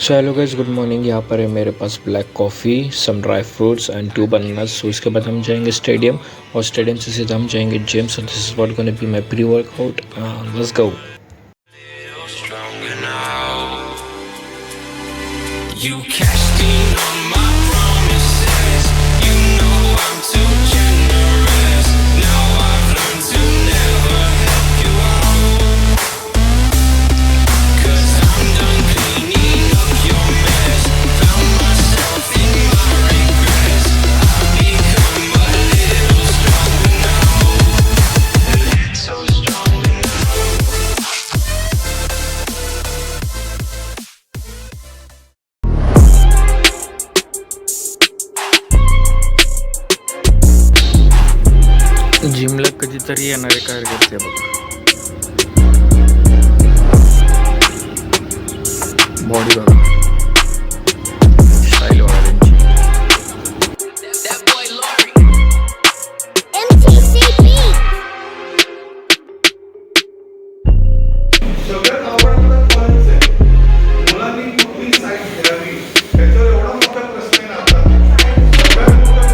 सो hello guys, good morning. यहाँ पर है मेरे पास black coffee, some dry fruits and 2 bananas. So इसके बाद हम जाएंगे स्टेडियम और स्टेडियम से सीधा हम जाएंगे gym. So this is what gonna be my pre workout. Let's go. You cashed in on my promises. You know I'm too generous. Now I've learned to never help you out. 'Cause I'm done cleaning up your mess. Found myself in my regrets. I've become a little stronger now. So stronger now. जिमला कधीतरी येणारे कार्यकर्ते बघा, body बघा, style बघा त्यांची. सगळ्यात आवडतं कॉलेज आहे. मुलांनी कुठली साईड घ्यावी याच्यावर एवढा मोठा प्रश्न आहे ना आता. सगळ्यात मोठा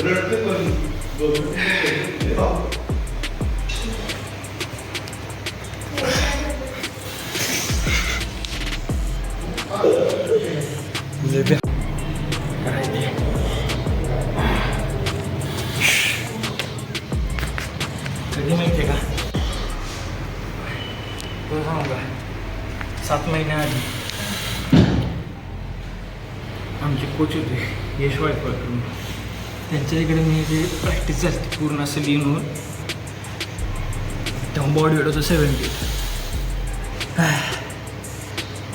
रडते पण कधी माहिती आहे का, तुला सांगू का, 7 महिन्याआधी आमचे कोच होते यश वायकर, त्यांच्या इकडे मी जे प्रॅक्टिस झाली पूर्ण असं लिहून, तेव्हा बॉडी वेट होतं 70.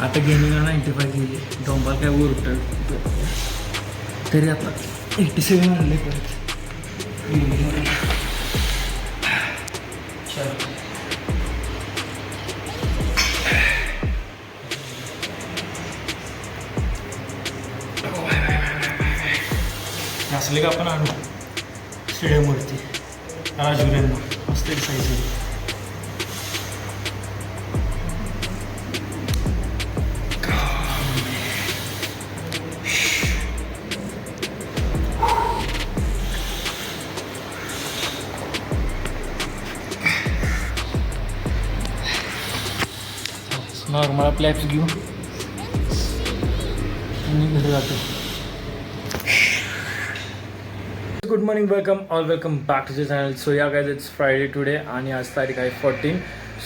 आता गेमिंगला 95 गेली, डॉम्बाल काय उरटं तरी आता 87 आणले परत. असले का आपण आणू स्टेडियमवरती राजवीर यांना मस्त एक्साईज. नॉर्मल आपले ॲप्स घेऊ आणि घरी जातो. Good morning, welcome back to the channel. So yeah guys it's Friday today आणि आज तारीख आहे 14.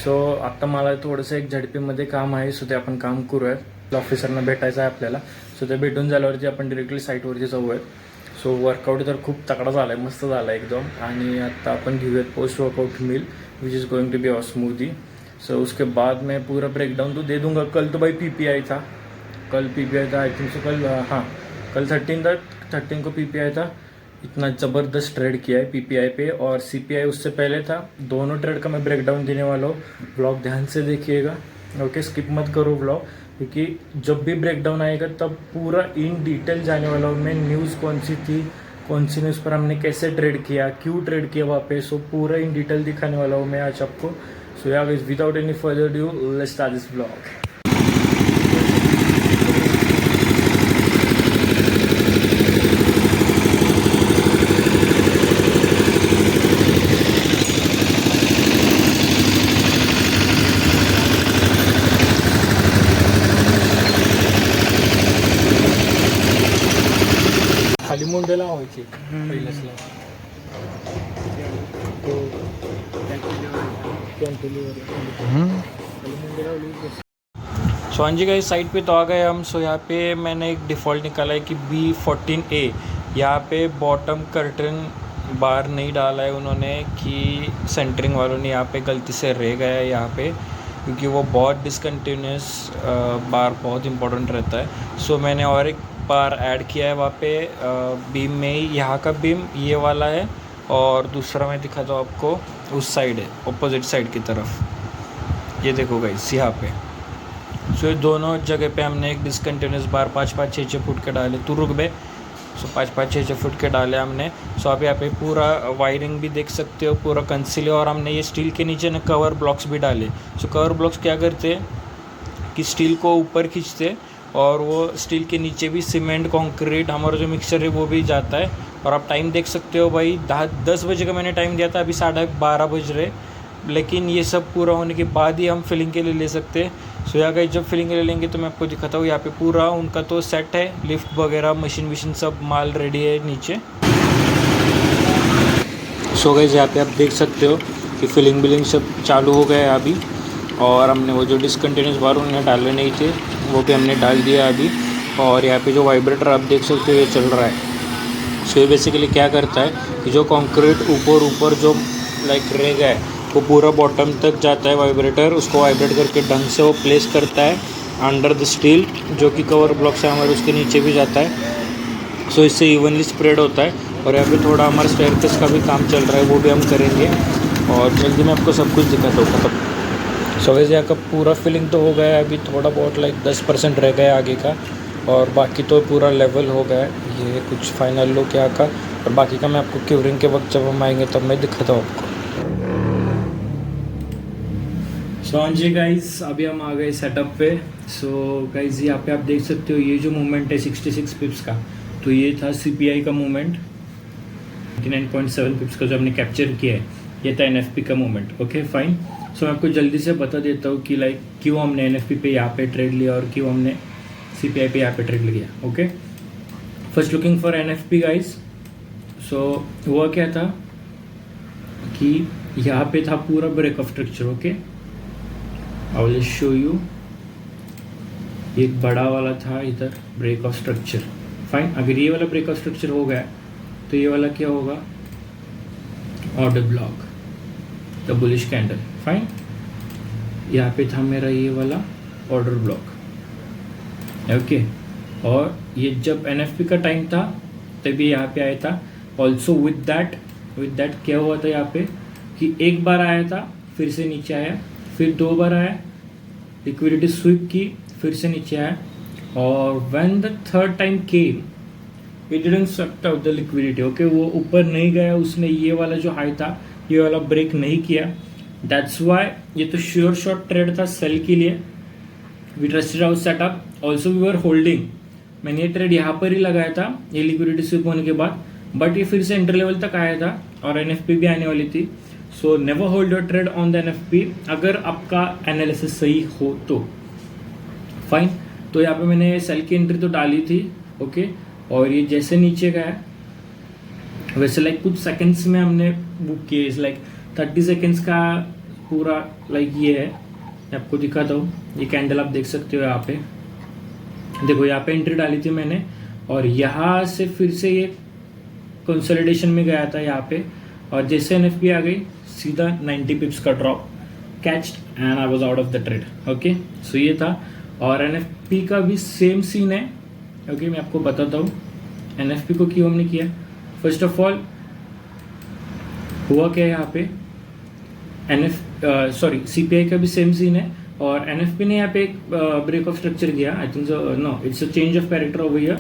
सो आत्ता मला थोडंसं एक झडपीमध्ये काम आहे, सो ते आपण काम करूयात. ऑफिसरना भेटायचं आहे आपल्याला, सो ते भेटून झाल्यावरती आपण डिरेक्टली साईटवरती जाऊयात. सो वर्कआउट तर खूप तगडा झाला आहे, मस्त झाला आहे एकदम. आणि आत्ता आपण घेऊयात post workout meal which is going to be a smoothie. So उसके बाद मैं पूरा ब्रेक डाउन तो दे दूंगा. कल तो भाई PPI था, कल PPI था आई थिंक सो. कल 13 को PPI था. इतना ज़बरदस्त ट्रेड किया है PPI पे, और CPI उससे पहले था. दोनों ट्रेड का मैं ब्रेक डाउन देने वाला हूँ. ब्लॉग ध्यान से देखिएगा, ओके, स्किप मत करो ब्लॉग, क्योंकि जब भी ब्रेक डाउन आएगा तब पूरा इन डिटेल जाने वाला हूँ मैं. न्यूज़ कौन सी थी, कौन सी न्यूज़ पर हमने कैसे ट्रेड किया, क्यों ट्रेड किया वहाँ पे, सो पूरा इन डिटेल दिखाने वाला हूँ मैं आज आपको. सो या guys, without any further due, let's start this blog. खाली मुंडे लावायची पहिल्याच सो हाँ जी गाइस, साइड पे तो आ गए हम. सो यहाँ पे मैंने एक डिफ़ॉल्ट निकाला है कि B14A. यहाँ पे बॉटम कर्टन बार नहीं डाला है उन्होंने, कि सेंटरिंग वालों ने यहाँ पे गलती से रह गया है यहाँ पे, क्योंकि वो बहुत डिसकंटिन्यूस बार बहुत इंपॉर्टेंट रहता है. सो मैंने और एक बार ऐड किया है वहाँ पे बीम में ही. यहाँ का बीम ये वाला है, और दूसरा मैं दिखाता हूँ आपको, उस साइड है, ऑपोजिट साइड की तरफ. ये देखो गाइस यहाँ पे. सो ये दोनों जगह पे हमने एक डिसकंटिन्यूस बार 5-5, 6-6 फुट के डाले. तू रुक बे. सो 5-5, 6-6 फुट के डाले हमने. सो आप यहाँ पे पूरा वायरिंग भी देख सकते हो, पूरा कंसील. और हमने ये स्टील के नीचे ना कवर ब्लॉक्स भी डाले. सो कवर ब्लॉक्स क्या करते हैं कि स्टील को ऊपर खींचते, और वो स्टील के नीचे भी सीमेंट, कंक्रीट, हमारा जो मिक्सचर है वो भी जाता है. और आप टाइम देख सकते हो भाई, 10 बजे का मैंने टाइम दिया था, अभी 12:30 बज रहे. लेकिन ये सब पूरा होने के बाद ही हम फिलिंग के लिए ले सकते हैं. सो यहाँ गई, जब फिलिंग के लिए लेंगे तो मैं आपको दिखाता हूँ. यहाँ पे पूरा उनका तो सेट है, लिफ्ट वगैरह, मशीन सब माल रेडी है नीचे. सो गई, यहाँ पे आप देख सकते हो कि फिलिंग सब चालू हो गया है अभी. और हमने वो जो डिसकंटिन्यूस बार उन्हें डालने नहीं थे वो भी हमने डाल दिया अभी. और यहाँ पे जो वाइब्रेटर आप देख सकते हो ये चल रहा है. सो ये बेसिकली क्या करता है कि जो कंक्रीट ऊपर जो लाइक रह गया है वो पूरा बॉटम तक जाता है वाइब्रेटर. उसको वाइब्रेट करके ढंग से वो प्लेस करता है अंडर द स्टील, जो कि कवर ब्लॉक से हमारे उसके नीचे भी जाता है. सो इससे इवनली स्प्रेड होता है. और यहाँ पे थोड़ा हमारा स्टेयरकेस का भी काम चल रहा है, वो भी हम करेंगे. और जल्दी मैं आपको सब कुछ दिखाता हूँ. मतलब सो वैसे यहाँ का पूरा फिलिंग तो हो गया है, अभी थोड़ा बहुत लाइक 10% रह गया आगे का, और बाकी तो पूरा लेवल हो गया है. ये कुछ फाइनल लुक यहाँ का, और बाकी का मैं आपको क्यूरिंग के वक्त जब हम आएंगे तब मैं दिखाता हूँ आपको. सो हाँ जी गाइस, अभी हम आ गए सेटअप पे. सो गाइस, यहाँ पे आप देख सकते हो ये जो मूवमेंट है 66 पिप्स का, तो ये था CPI का मूवमेंट. 99.7 पिप्स का जो हमने कैप्चर किया है, ये था NFP का मूवमेंट. Okay fine. सो मैं आपको जल्दी से बता देता हूँ कि लाइक क्यों हमने NFP पे यहाँ पे ट्रेड लिया और क्यों हमने CPI पे यहाँ पे ट्रेड लिया. Okay, first looking for NFP guys. So हुआ क्या था कि यहाँ पे था पूरा break of structure. Okay, I will show you. एक बड़ा वाला था इधर ब्रेक ऑफ स्ट्रक्चर. फाइन. अगर ये वाला ब्रेक ऑफ स्ट्रक्चर हो गया तो ये वाला क्या होगा, order block, the bullish candle. Fine. यहाँ पे था मेरा ये वाला ऑर्डर ब्लॉक. ओके, और ये जब NFP का टाइम था तभी यहाँ पे आया था. ऑल्सो विद दैट क्या हुआ था यहाँ पे कि एक बार आया था, फिर से नीचे आया, फिर 2 बार आया, लिक्विडिटी स्वीप की, फिर से नीचे आया. और when the third time came, it didn't suck out the liquidity. Okay, वो ऊपर नहीं गया, उसने ये वाला जो हाई था ये वाला ब्रेक नहीं किया. दैट्स वाई ये तो श्योर शॉट ट्रेड था सेल के लिए. We trusted our setup. Also we were holding. मैंने ये ट्रेड यहाँ पर ही लगाया था ये लिक्विडिटी स्वीप होने के बाद, बट ये फिर से इंटर लेवल तक आया था और NFP भी आने वाली थी. So never hold your trade on the NFP अगर आपका एनालिसिस सही हो तो. फाइन। तो यहाँ पे मैंने सेल की एंट्री तो डाली थी, ओके। और ये जैसे नीचे गया वैसे लाइक कुछ सेकंड्स में हमने बुक किए, इस लाइक 30 सेकंड्स का पूरा लाइक ये है। मैं आपको दिखाता हूँ, ये कैंडल आप देख सकते हो यहाँ पे। देखो यहाँ पे एंट्री डाली थी मैंने और यहाँ से फिर से ये कंसोलिडेशन में गया था यहाँ पे, और जैसे एनएफपी आ गई सीधा 90 पिप्स का drop caught and I was out of the trade, okay. So ये था। और एनएफपी का भी सेम सीन है, ओके। मैं आपको बताता हूँ एनएफपी को क्यों हमने किया। फर्स्ट ऑफ ऑल हुआ क्या यहाँ पे, सीपीआई का भी सेम सीन है और एनएफपी ने यहाँ पे एक ब्रेक ऑफ स्ट्रक्चर किया। I think no it's a change of character over here,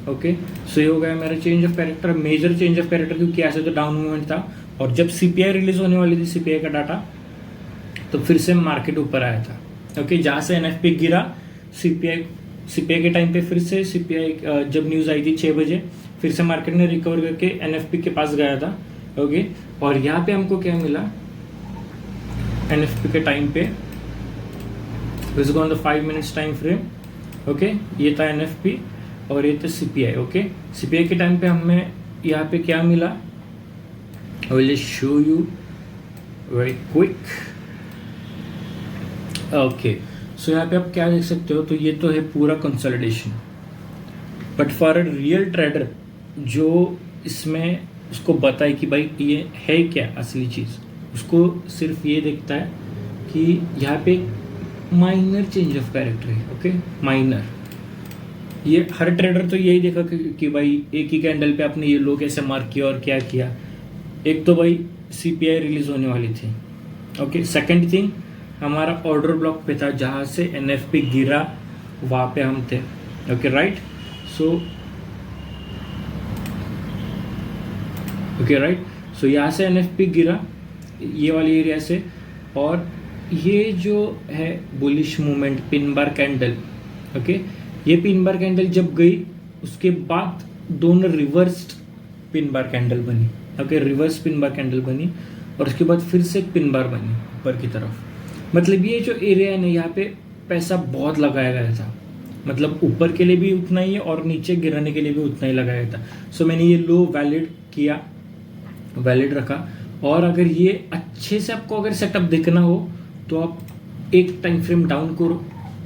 okay. So ये हो गया मेरा change of character, major change of character, क्योंकि ऐसे तो डाउन मूवमेंट था और जब सीपीआई रिलीज होने वाली थी, सीपीआई का डाटा, तो फिर से मार्केट ऊपर आया था, ओके। जहाँ से एनएफपी गिरा, सीपीआई के टाइम पे फिर से सीपीआई जब न्यूज़ आई थी 6 बजे, फिर से मार्केट ने रिकवर करके एनएफपी के पास गया था, ओके। और यहाँ पे हमको क्या मिला एनएफपी के टाइम पे, this is on the 5 minutes time frame, okay. ये था एनएफपी और ये था सीपीआई, ओके। सीपीआई के टाइम पे हमें यहाँ पे क्या मिला, I will show you very quick, okay. So यहाँ पे आप क्या देख सकते हो, तो ये तो है पूरा consolidation, but for a real trader जो इसमें उसको बताए कि भाई ये है क्या असली चीज़, उसको सिर्फ ये देखता है कि यहाँ पे माइनर चेंज ऑफ कैरेक्टर है, ओके, माइनर। ये हर ट्रेडर तो यही देखा कि भाई एक ही कैंडल पे आपने ये लो कैसे मार्क किया और क्या किया। एक तो भाई सीपीआई रिलीज होने वाली थी, ओके। सेकंड थिंग हमारा ऑर्डर ब्लॉक पे था, जहाँ से एनएफपी गिरा वहाँ पे हम थे, okay, right. So okay, right. So यहाँ से एनएफपी गिरा ये वाली एरिया से, और ये जो है bullish movement pin bar candle, okay. ये पिन बार कैंडल जब गई उसके बाद दोनों रिवर्स्ड पिन बार कैंडल बनी, okay, reverse pin bar candle बनी, और उसके बाद फिर से पिन बार बनी ऊपर की तरफ। मतलब ये जो एरिया है ना, यहाँ पे पैसा बहुत लगाया गया था, मतलब ऊपर के लिए भी उतना ही है और नीचे गिराने के लिए भी उतना ही लगाया गया था। सो मैंने ये लो वैलिड किया, वैलिड रखा। और अगर ये अच्छे से आपको अगर सेटअप देखना हो तो आप एक टाइम फ्रेम डाउन करो,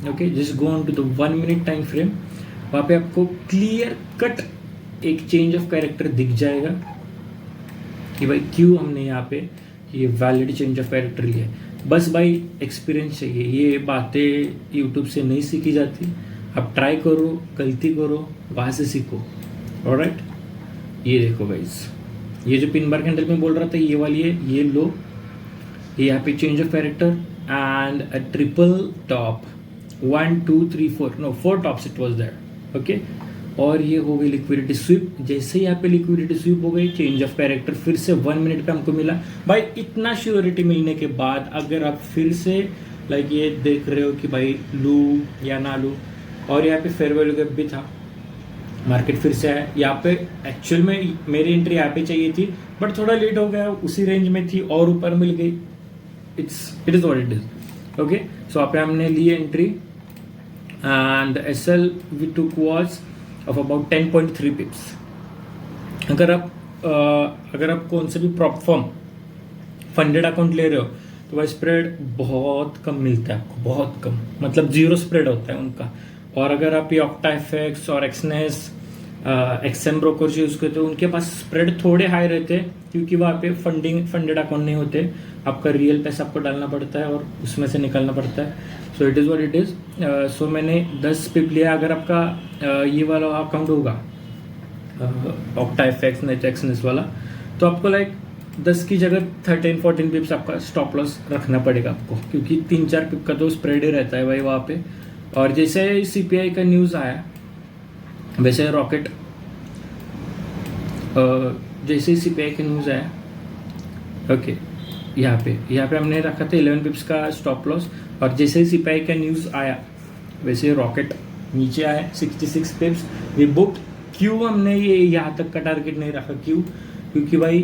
okay, just go on to the 1 minute time frame. वहाँ पे आपको क्लियर कट एक चेंज ऑफ कैरेक्टर दिख जाएगा कि भाई क्यों हमने यहाँ पे ये वैलिड चेंज ऑफ कैरेक्टर लिया। बस भाई एक्सपीरियंस चाहिए, ये बातें यूट्यूब से नहीं सीखी जाती। आप ट्राई करो, गलती करो, वहाँ से सीखो, ऑलराइट। ये देखो गाइस, ये जो पिन बार कैंडल में बोल रहा था ये वाली है, ये लो, ये यहाँ पे change of character and a triple top, 1 2 3 4 no 4 tops it was there, okay. और ये हो गई लिक्विडिटी स्वीप। जैसे यहाँ पे लिक्विडिटी स्वीप हो गई, चेंज ऑफ कैरेक्टर फिर से 1 मिनट पे हमको मिला। भाई इतना श्योरिटी मिलने के बाद अगर आप फिर से लाइक ये देख रहे हो कि भाई लूँ या ना लूँ, और यहाँ पे फेयर वैल्यू गैप भी था, मार्केट फिर से आया यहाँ पे। एक्चुअल में मेरी एंट्री यहाँ पे चाहिए थी बट थोड़ा लेट हो गया, उसी रेंज में थी और ऊपर मिल गई। It is what it is, okay. So यहाँ पे हमने ली entry and SL we took was of about 10.3 pips. अगर आप कौन से भी प्रॉप फॉर्म फंडेड अकाउंट ले रहे हो तो वह स्प्रेड बहुत कम मिलता है आपको, बहुत कम, मतलब 0 स्प्रेड होता है उनका। और अगर आप ये ऑक्टाएफएक्स और एक्सनेस एक्सएम ब्रोकर यूज़ करते हो, उनके पास स्प्रेड थोड़े हाई रहते हैं क्योंकि वहाँ पे फंडेड अकाउंट नहीं होते, आपका रियल पैसा आपको डालना पड़ता है और उसमें से निकालना पड़ता है। So it is what it is. So मैंने 10 पिप लिया। अगर आपका ये वाला अकाउंट होगा ऑक्टाएफएक्स नेट एक्सनेस वाला, तो आपको लाइक 10 की जगह 13-14 पिप्स आपका स्टॉप लॉस रखना पड़ेगा आपको, क्योंकि 3-4 पिप का तो स्प्रेड ही रहता है भाई वहाँ पे। और जैसे सीपीआई का न्यूज़ आया वैसे रॉकेट, जैसे ही सीपीआई का न्यूज़ आया, ओके, यहाँ पे हमने रखा था 11 पिप्स का स्टॉप लॉस। और जैसे ही सीपीआई का न्यूज़ आया वैसे रॉकेट नीचे आया 66 पिप्स वी बुक। क्यों हमने ये यहाँ तक का टारगेट नहीं रखा, क्योंकि भाई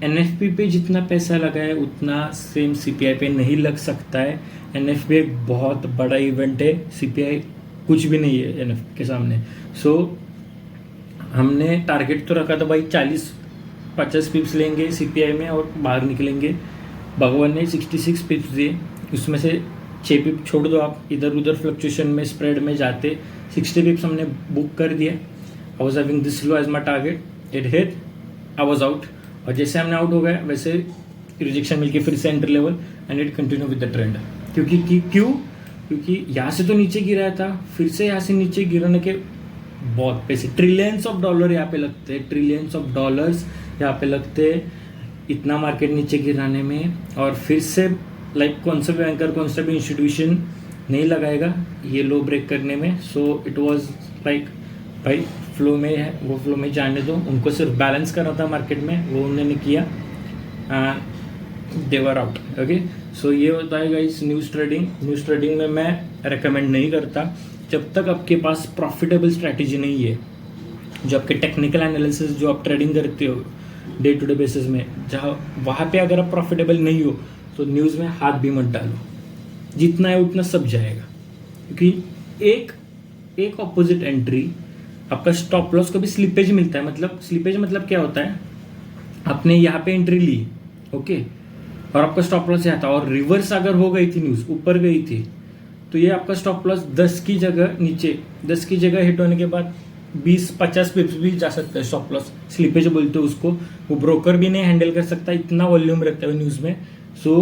NFP पे जितना पैसा लगा है उतना सेम CPI पे नहीं लग सकता है। NFP एक बहुत बड़ा इवेंट है, CPI कुछ भी नहीं है NFP के सामने। सो हमने टारगेट तो रखा था भाई 40-50 पिप्स लेंगे CPI में और बाहर निकलेंगे। भगवान ने 66 पिप्स दिए, उसमें से 6 पिप छोड़ दो आप, इधर उधर फ्लक्चुएशन में स्प्रेड में जाते 60 पिप्स हमने बुक कर दिया। I was having this low as my target, it hit, I was out. और जैसे हमने आउट हो गया वैसे रिजेक्शन मिलके फिर से enter level and it continue with the trend. क्योंकि यहाँ से तो नीचे गिरा था, फिर से यहाँ से नीचे गिरने के बहुत पैसे, ट्रिलियंस ऑफ डॉलर यहाँ पे लगते हैं, ट्रिलियंस ऑफ डॉलर्स यहाँ पे लगते हैं इतना मार्केट नीचे गिराने में। और फिर से लाइक कौन सा भी बैंकर, कौन सा भी इंस्टीट्यूशन नहीं लगाएगा ये लो ब्रेक करने में। सो इट वाज लाइक भाई फ्लो में है, वो फ्लो में जाने दो, उनको सिर्फ बैलेंस करना था मार्केट में, वो उन्होंने किया, दे वर आउट। ओके, सो ये होता है गाइस न्यूज़ ट्रेडिंग में मैं रेकमेंड नहीं करता जब तक आपके पास प्रॉफिटेबल स्ट्रैटेजी नहीं है। जो आपके टेक्निकल एनालिसिस जो आप ट्रेडिंग करते हो डे टू डे बेसिस में, जहाँ वहाँ पे अगर आप प्रॉफिटेबल नहीं हो तो न्यूज़ में हाथ भी मत डालो, जितना है उतना सब जाएगा। क्योंकि एक ऑपोजिट एंट्री आपका स्टॉप लॉस को भी स्लिपेज मिलता है। मतलब स्लिपेज मतलब क्या होता है, आपने यहाँ पे एंट्री ली, ओके, और आपका स्टॉप लॉस यहाँ था और रिवर्स अगर हो गई थी, न्यूज़ ऊपर गई थी, तो ये आपका स्टॉप लॉस 10 की जगह नीचे, 10 की जगह हिट होने के बाद 20-50 पिप्स भी जा सकता है। स्टॉप लॉस स्लिपेज बोलते हो उसको, वो ब्रोकर भी नहीं हैंडल कर सकता, इतना वॉल्यूम रहता है न्यूज़ में। सो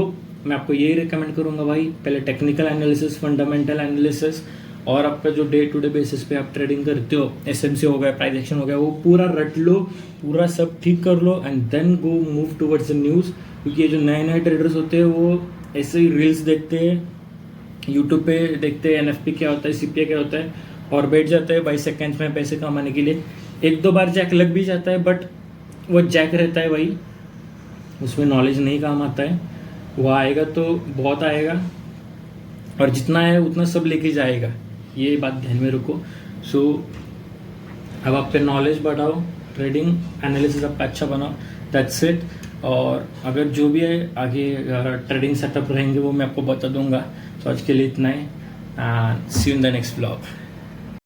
मैं आपको यही रिकमेंड करूंगा भाई, पहले टेक्निकल एनालिसिस, फंडामेंटल एनालिसिस, और आपका जो डे टू डे बेसिस पे आप ट्रेडिंग करते हो, SMC हो गया, प्राइस एक्शन हो गया, वो पूरा रट लो, पूरा सब ठीक कर लो and then go move towards the news. क्योंकि ये जो नए ट्रेडर्स होते हैं वो ऐसे ही रील्स देखते हैं, यूट्यूब पे देखते हैं NFP क्या होता है, CPI क्या होता है, और बैठ जाते हैं 22 सेकेंड्स में पैसे कमाने के लिए। 1-2 बार जैक लग भी जाता है, बट वो जैक रहता है भाई, उसमें नॉलेज नहीं काम आता है। वो आएगा तो बहुत आएगा और जितना है उतना सब लेके जाएगा, ये बात ध्यान में रखो। सो अब आप पे नॉलेज बढ़ाओ, ट्रेडिंग एनालिसिस आपका अच्छा बनाओ, दैट्स इट। और अगर जो भी है आगे ट्रेडिंग सेटअप रहेंगे वो मैं आपको बता दूंगा। तो आज के लिए इतना ही, see you in the next vlog.